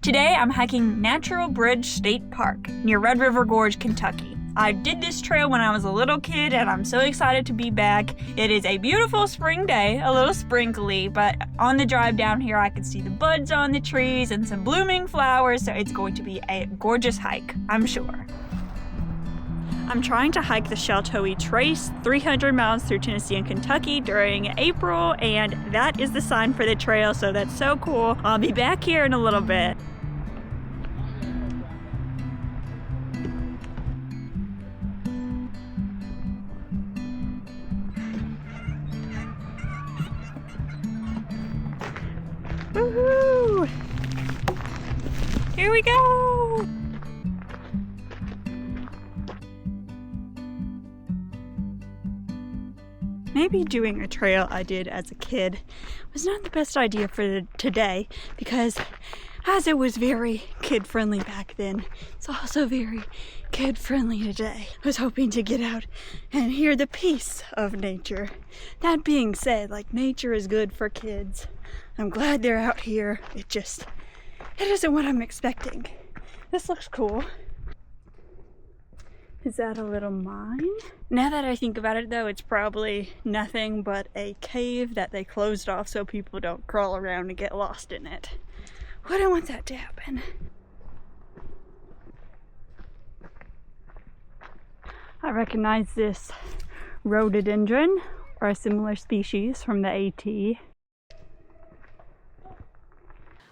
Today I'm hiking Natural Bridge State Park near Red River Gorge, Kentucky. I did this trail when I was a little kid and I'm so excited to be back. It is a beautiful spring day, a little sprinkly, but on the drive down here I can see the buds on the trees and some blooming flowers, so it's going to be a gorgeous hike, I'm sure. I'm trying to hike the Chateau Trace, 300 miles through Tennessee and Kentucky during April, and that is the sign for the trail, so that's so cool. I'll be back here in a little bit. Woohoo! Here we go! Maybe doing a trail I did as a kid was not the best idea for today, because as it was very kid-friendly back then, it's also very kid-friendly today. I was hoping to get out and hear the peace of nature. That being said, like, nature is good for kids. I'm glad they're out here. It isn't what I'm expecting. This looks cool. Is that a little mine? Now that I think about it though, it's probably nothing but a cave that they closed off so people don't crawl around and get lost in it. Wouldn't want that to happen. I recognize this rhododendron, or a similar species, from the AT.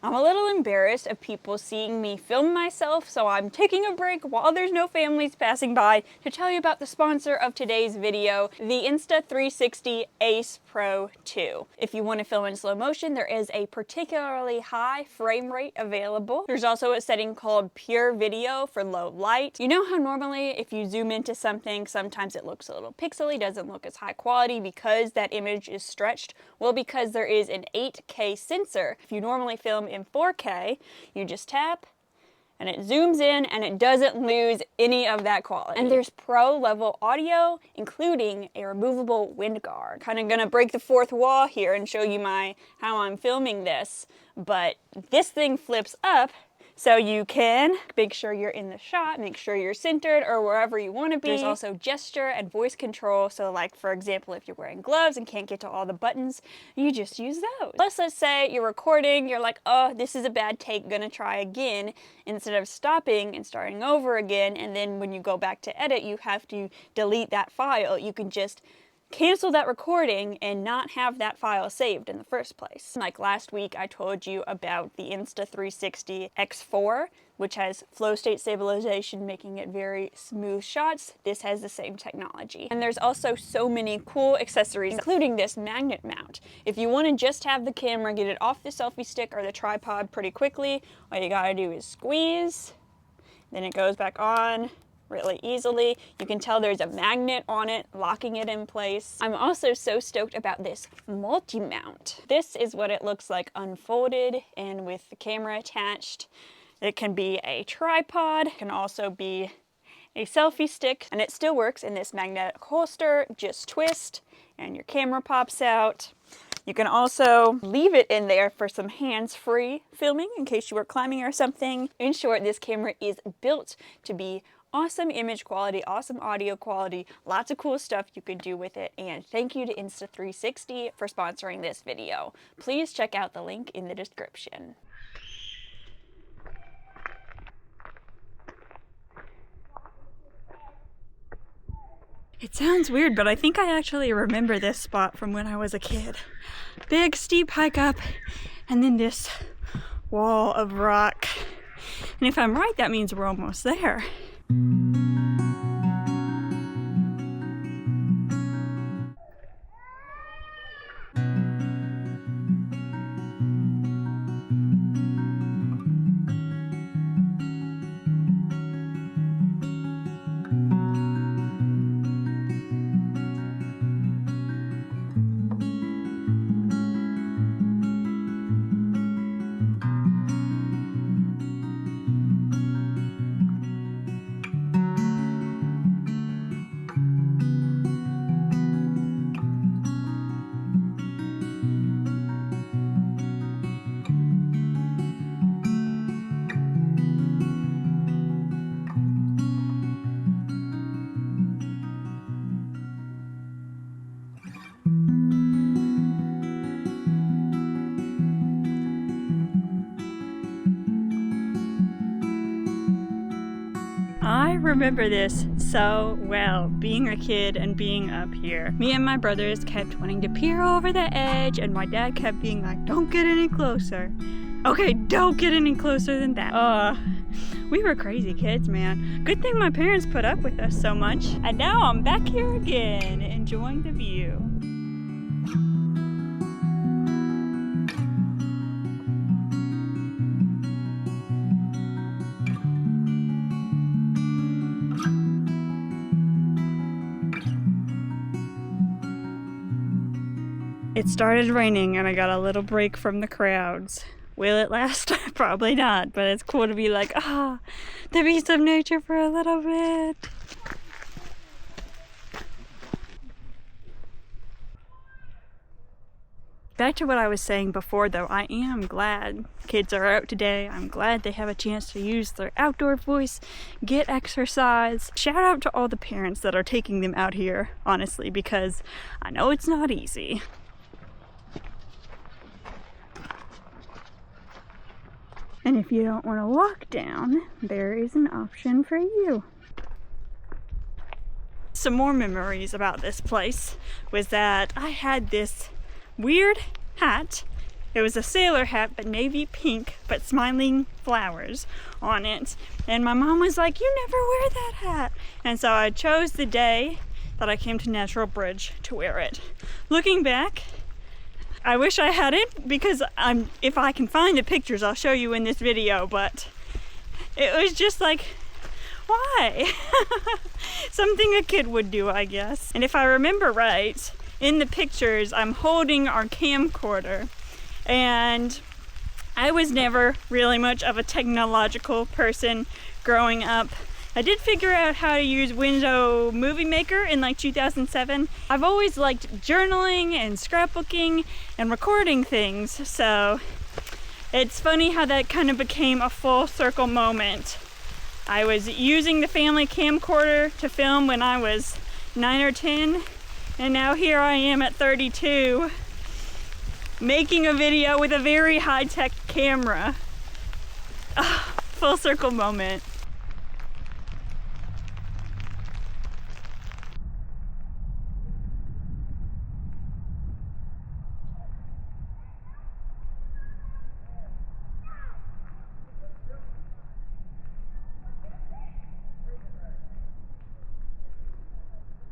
I'm a little embarrassed of people seeing me film myself, so I'm taking a break while there's no families passing by to tell you about the sponsor of today's video, the Insta360 Ace Pro 2. If you want to film in slow motion, there is a particularly high frame rate available. There's also a setting called Pure Video for low light. You know how normally if you zoom into something, sometimes it looks a little pixely, doesn't look as high quality because that image is stretched? Well, because there is an 8K sensor. If you normally film in 4K, you just tap and it zooms in and it doesn't lose any of that quality. And there's pro level audio, including a removable wind guard. Kind of gonna break the fourth wall here and show you how I'm filming this, but this thing flips up so you can make sure you're in the shot, make sure you're centered or wherever you want to be. There's also gesture and voice control. So like, for example, if you're wearing gloves and can't get to all the buttons, you just use those. Plus, let's say you're recording, you're like, oh, this is a bad take, gonna try again. Instead of stopping and starting over again, and then when you go back to edit, you have to delete that file. You can just cancel that recording and not have that file saved in the first place. Like last week, I told you about the Insta360 X4, which has flow state stabilization, making it very smooth shots. This has the same technology. And there's also so many cool accessories, including this magnet mount. If you want to just have the camera, get it off the selfie stick or the tripod pretty quickly, all you gotta do is squeeze, then it goes back on really easily. You can tell there's a magnet on it, locking it in place. I'm also so stoked about this multi-mount. This is what it looks like unfolded and with the camera attached. It can be a tripod, it can also be a selfie stick, and it still works in this magnetic holster. Just twist and your camera pops out. You can also leave it in there for some hands-free filming in case you were climbing or something. In short, this camera is built to be awesome image quality, awesome audio quality, lots of cool stuff you can do with it, and thank you to Insta360 for sponsoring this video. Please check out the link in the description. It sounds weird, but I think I actually remember this spot from when I was a kid. Big steep hike up, and then this wall of rock. And if I'm right, that means we're almost there. I remember this so well, being a kid and being up here. Me and my brothers kept wanting to peer over the edge, and my dad kept being like, don't get any closer. Okay, don't get any closer than that. We were crazy kids, man. Good thing my parents put up with us so much. And now I'm back here again, enjoying the view. It started raining and I got a little break from the crowds. Will it last? Probably not, but it's cool to be like, the beast of nature for a little bit. Back to what I was saying before though, I am glad kids are out today. I'm glad they have a chance to use their outdoor voice, get exercise. Shout out to all the parents that are taking them out here, honestly, because I know it's not easy. And if you don't want to walk down, there is an option for you. Some more memories about this place was that I had this weird hat. It was a sailor hat, but navy pink, but smiling flowers on it. And my mom was like, you never wear that hat. And so I chose the day that I came to Natural Bridge to wear it. Looking back, I wish I had it, because if I can find the pictures, I'll show you in this video, but it was just like, why? Something a kid would do, I guess. And if I remember right, in the pictures, I'm holding our camcorder, and I was never really much of a technological person growing up. I did figure out how to use Windows Movie Maker in like 2007. I've always liked journaling and scrapbooking and recording things, so it's funny how that kind of became a full circle moment. I was using the family camcorder to film when I was 9 or 10, and now here I am at 32, making a video with a very high-tech camera. Full circle moment.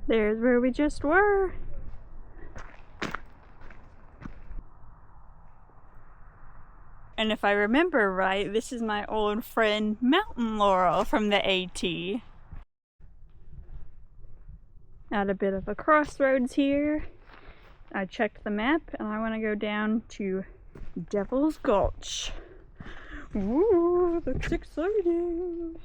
There's where we just were. And if I remember right, this is my old friend Mountain Laurel from the AT. At a bit of a crossroads here. I checked the map and I want to go down to Devil's Gulch. Ooh, that's exciting.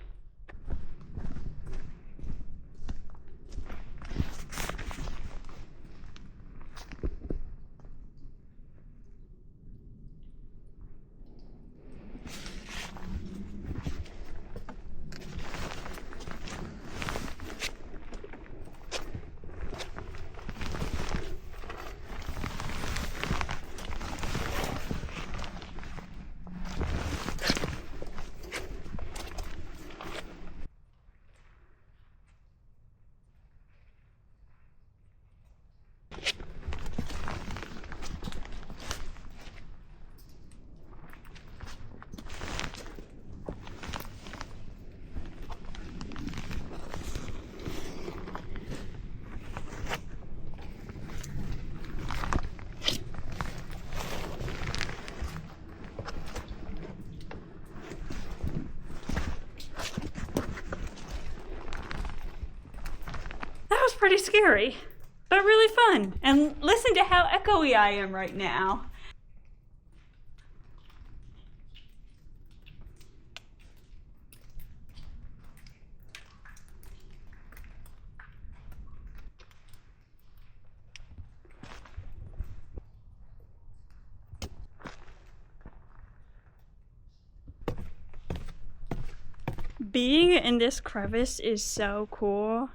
Pretty scary, but really fun. And listen to how echoey I am right now. Being in this crevice is so cool.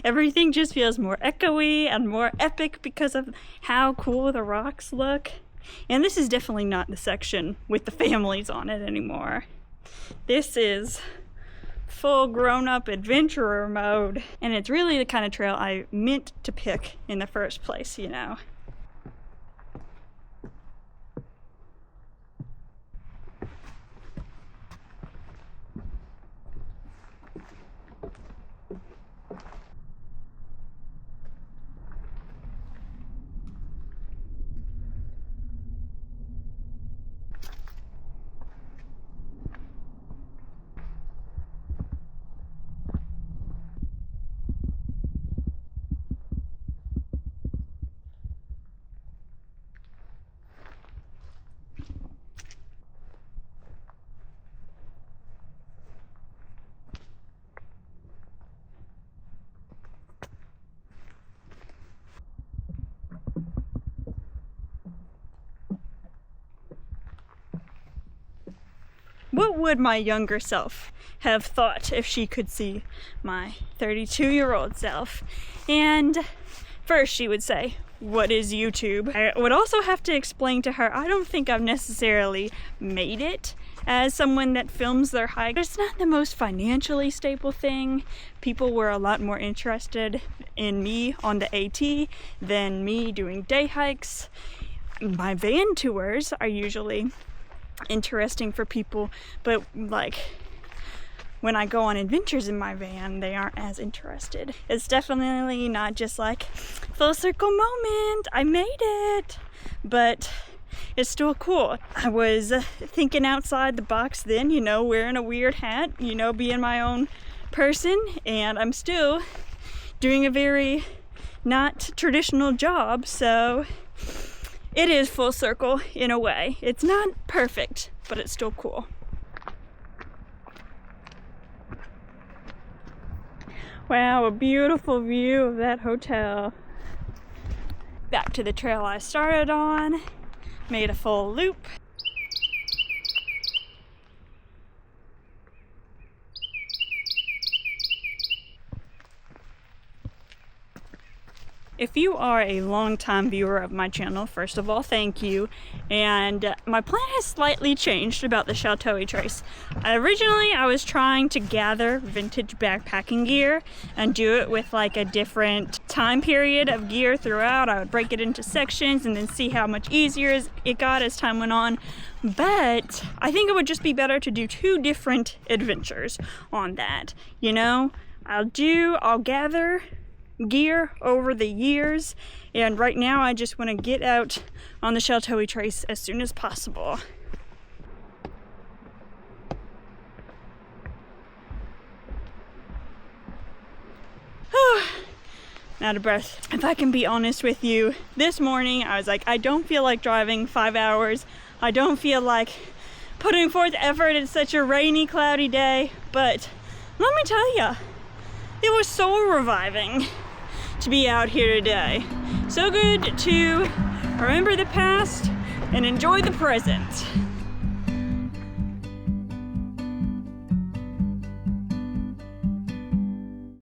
Everything just feels more echoey and more epic because of how cool the rocks look. And this is definitely not the section with the families on it anymore. This is full grown-up adventurer mode. And it's really the kind of trail I meant to pick in the first place, you know. What would my younger self have thought if she could see my 32-year-old self? And first she would say, "What is YouTube?" I would also have to explain to her, I don't think I've necessarily made it as someone that films their hike. It's not the most financially stable thing. People were a lot more interested in me on the AT than me doing day hikes. My van tours are usually interesting for people, but like when I go on adventures in my van, they aren't as interested. It's definitely not just like full circle moment, I made it, but it's still cool. I was thinking outside the box then, you know, wearing a weird hat, you know, being my own person, and I'm still doing a very not traditional job, so it is full circle in a way. It's not perfect, but it's still cool. Wow, a beautiful view of that hotel. Back to the trail I started on, made a full loop. If you are a long-time viewer of my channel, first of all, thank you. And my plan has slightly changed about the Chateau Trace. Originally, I was trying to gather vintage backpacking gear and do it with like a different time period of gear throughout. I would break it into sections and then see how much easier it got as time went on. But I think it would just be better to do 2 different adventures on that. You know, I'll gather gear over the years, and right now I just want to get out on the Chateau Trace as soon as possible. Out of breath. If I can be honest with you, this morning I was like, I don't feel like driving 5 hours. I don't feel like putting forth effort. It's such a rainy, cloudy day, but let me tell you, it was so reviving to be out here today. So good to remember the past and enjoy the present.